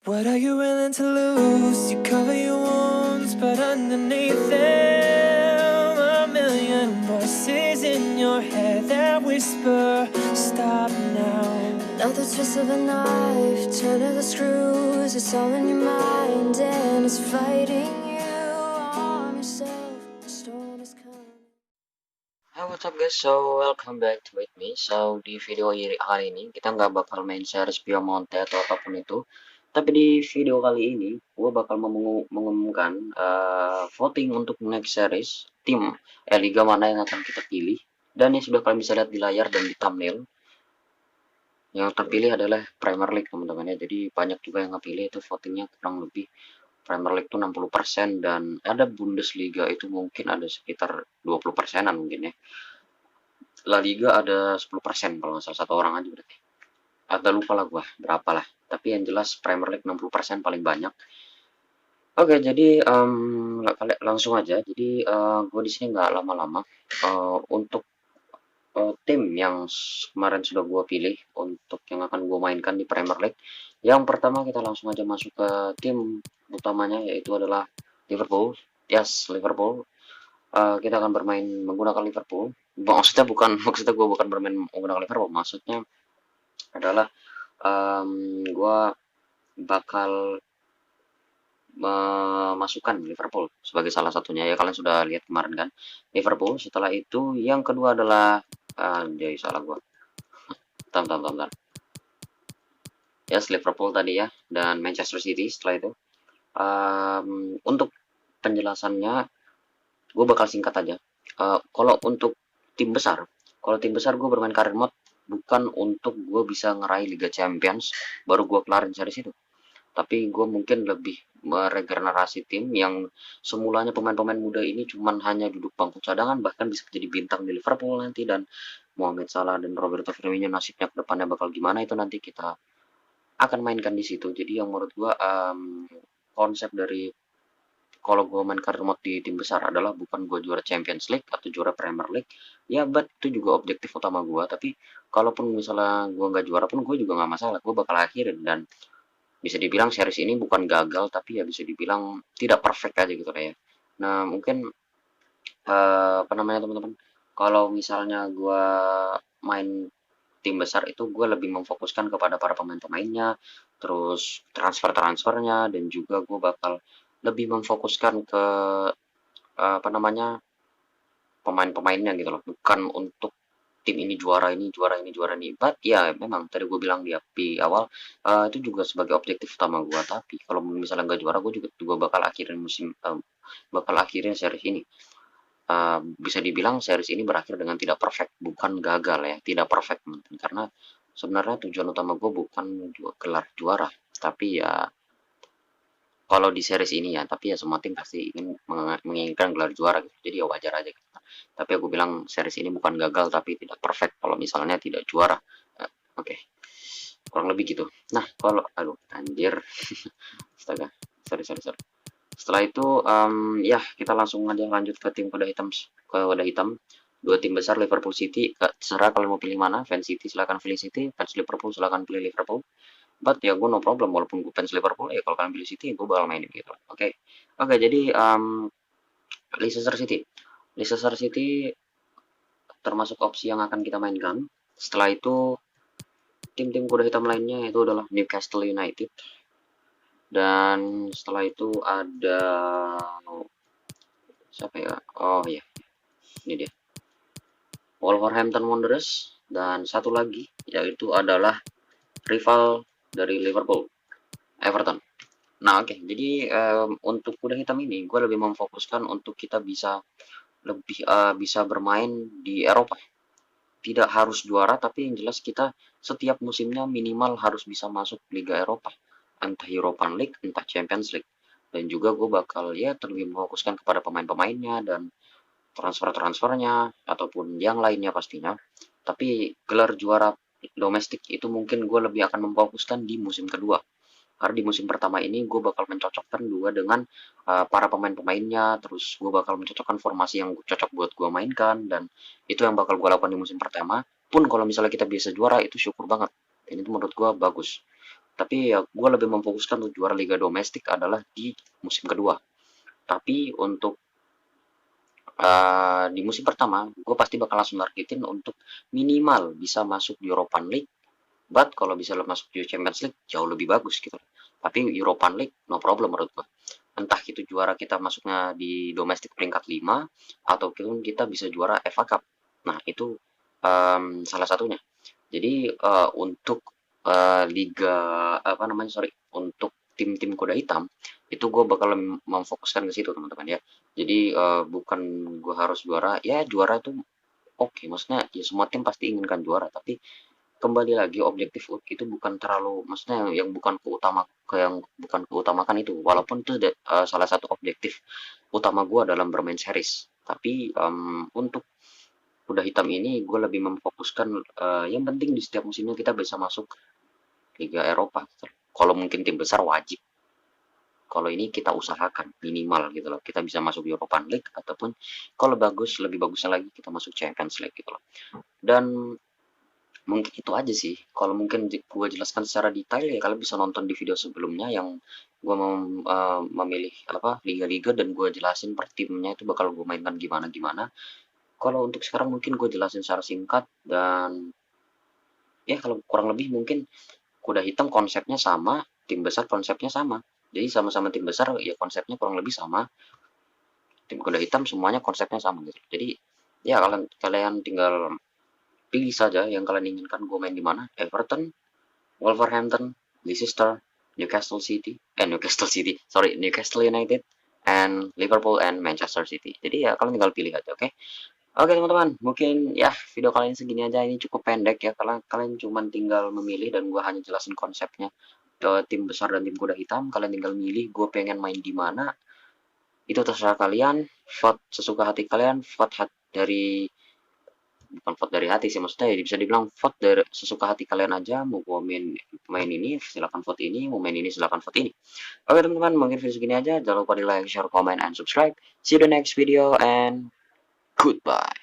What are you willing to lose? You cover your wounds, but underneath them, a million voices in your head that whisper, stop now. Another twist of a knife, turn of the screws, it's all in your mind and it's fighting you. Arm yourself, the storm is coming. Hi, what's up guys? So, welcome back to with me. So, di video hari ini, kita nggak bakal main series Piemonte atau apapun itu. Tapi di video kali ini, gue bakal mengumumkan voting untuk next series, tim Liga mana yang akan kita pilih. Dan ini sudah kalian bisa lihat di layar dan di thumbnail. Yang terpilih adalah Premier League, teman-teman ya. Jadi, banyak juga yang ngepilih itu votingnya kurang lebih. Premier League itu 60% dan ada Bundesliga itu mungkin ada sekitar 20%-an mungkin ya. La Liga ada 10% kalau nggak salah, satu orang aja berarti. Agak lupa lah gua berapa lah. Tapi yang jelas Premier League 60% paling banyak. Oke, jadi langsung aja. Jadi gue di sini nggak lama-lama. Untuk tim yang kemarin sudah gue pilih untuk yang akan gue mainkan di Premier League. Yang pertama kita langsung aja masuk ke tim utamanya, yaitu adalah Liverpool. Yes, Liverpool. Kita akan bermain menggunakan Liverpool. Maksudnya gue bukan bermain menggunakan Liverpool. Maksudnya adalah gue bakal memasukkan Liverpool sebagai salah satunya ya, kalian sudah lihat kemarin kan Liverpool. Setelah itu yang kedua adalah jadi salah gue. Tam. Yes, Liverpool tadi ya, dan Manchester City setelah itu. Untuk penjelasannya gue bakal singkat aja. Kalau untuk tim besar, kalau tim besar gue bermain karir mode bukan untuk gue bisa ngeraih Liga Champions baru gue kelarin series itu, tapi gue mungkin lebih meregenerasi tim yang semulanya pemain-pemain muda ini cuman hanya duduk bangku cadangan, bahkan bisa jadi bintang di Liverpool nanti. Dan Mohamed Salah dan Roberto Firmino nasibnya ke depannya bakal gimana itu nanti kita akan mainkan di situ. Jadi yang menurut gue konsep dari kalau gue main karir mode di tim besar adalah bukan gue juara Champions League atau juara Premier League ya, but itu juga objektif utama gue. Tapi kalaupun misalnya gue nggak juara pun gue juga nggak masalah, gue bakal akhirin. Dan bisa dibilang series ini bukan gagal, tapi ya bisa dibilang tidak perfect aja gitu lah ya. Nah mungkin apa namanya teman-teman, kalau misalnya gue main tim besar itu gue lebih memfokuskan kepada para pemain-pemainnya, terus transfer-transfernya, dan juga gue bakal lebih memfokuskan ke apa namanya pemain-pemainnya gitu loh, bukan untuk tim ini juara ini juara ini juara ini. But ya memang tadi gue bilang di awal, itu juga sebagai objektif utama gue. Tapi kalau misalnya nggak juara gue juga bakal akhirin bakal akhirin series ini. Bisa dibilang series ini berakhir dengan tidak perfect, bukan gagal ya, tidak perfect. Karena sebenarnya tujuan utama gue bukan gelar juara, tapi ya kalau di series ini ya, tapi ya semua tim pasti ingin menginginkan gelar juara gitu. Jadi ya wajar aja gitu. Tapi aku bilang series ini bukan gagal tapi tidak perfect kalau misalnya tidak juara. Oke, kurang lebih gitu. Nah, kalau aduh anjir. Astaga. Sorry. Setelah itu ya kita langsung aja lanjut ke tim kuda hitam. Dua tim besar Liverpool City. Terserah kalian mau pilih mana. Fans City silakan pilih City, fans Liverpool silakan pilih Liverpool. But ya gue no problem, walaupun gue fans Liverpool ya, kalau kalian pilih City gue bakal mainin gitu. Oke, jadi Leicester City. Leicester City termasuk opsi yang akan kita mainkan. Setelah itu tim-tim kuda hitam lainnya itu adalah Newcastle United. Dan setelah itu ada siapa ya? Oh iya, ini dia. Wolverhampton Wanderers, dan satu lagi yaitu adalah rival dari Liverpool, Everton. Nah, oke. Jadi untuk kuda hitam ini gue lebih memfokuskan untuk kita bisa lebih bisa bermain di Eropa. Tidak harus juara, tapi yang jelas kita setiap musimnya minimal harus bisa masuk Liga Eropa. Entah European League, entah Champions League. Dan juga gue bakal ya lebih memfokuskan kepada pemain-pemainnya dan transfer-transfernya ataupun yang lainnya pastinya. Tapi gelar juara domestik itu mungkin gue lebih akan memfokuskan di musim kedua. Karena di musim pertama ini gue bakal mencocokkan juga dengan para pemain-pemainnya, terus gue bakal mencocokkan formasi yang cocok buat gue mainkan, dan itu yang bakal gue lakukan di musim pertama. Pun kalau misalnya kita bisa juara itu syukur banget, dan itu menurut gue bagus. Tapi ya gue lebih memfokuskan untuk juara liga domestik adalah di musim kedua. Tapi untuk di musim pertama, gue pasti bakal langsung targetin untuk minimal bisa masuk di European League. But kalau bisa masuk di Champions League jauh lebih bagus gitu. Tapi European League no problem menurut gue. Entah itu juara kita masuknya di domestik peringkat 5 ataupun kita bisa juara FA Cup. Nah, itu salah satunya. Jadi untuk liga apa namanya sorry untuk tim-tim kuda hitam itu gue bakal memfokuskan ke situ teman-teman ya. Jadi bukan gue harus juara ya juara itu oke, maksudnya ya semua tim pasti inginkan juara tapi kembali lagi objektif itu bukan terlalu maksudnya yang bukan yang bukan keutamakan itu walaupun itu salah satu objektif utama gue dalam bermain series tapi untuk kuda hitam ini gue lebih memfokuskan yang penting di setiap musimnya kita bisa masuk Liga Eropa. Kalau mungkin tim besar wajib. Kalau ini kita usahakan minimal gitu loh. Kita bisa masuk European League ataupun kalau bagus lebih bagusnya lagi kita masuk Champions League gitu loh. Dan mungkin itu aja sih. Kalau mungkin gue jelaskan secara detail ya kalian bisa nonton di video sebelumnya yang gue mau memilih apa liga-liga dan gue jelasin per timnya itu bakal gue mainkan gimana gimana. Kalau untuk sekarang mungkin gue jelasin secara singkat dan ya kalau kurang lebih mungkin kuda hitam konsepnya sama, tim besar konsepnya sama. Jadi sama-sama tim besar ya konsepnya kurang lebih sama. Tim kuda hitam semuanya konsepnya sama gitu. Jadi ya kalian tinggal pilih saja yang kalian inginkan gue main di mana. Everton, Wolverhampton, Leicester, Newcastle City, sorry Newcastle United, and Liverpool and Manchester City. Jadi ya kalian tinggal pilih aja, oke? Oke teman-teman, mungkin ya video kali ini segini aja. Ini cukup pendek ya, karena kalian cuma tinggal memilih dan gue hanya jelasin konsepnya ke tim besar dan tim kuda hitam. Kalian tinggal milih gue pengen main di mana. Itu terserah kalian. Vote sesuka hati kalian. Dari bukan vote dari hati sih maksudnya ya bisa dibilang vote dari sesuka hati kalian aja. Mau gue main ini silakan vote ini, mau main ini silakan vote ini. Oke teman-teman, mungkin video segini aja. Jangan lupa di like, share, comment, and subscribe. See you the next video and goodbye.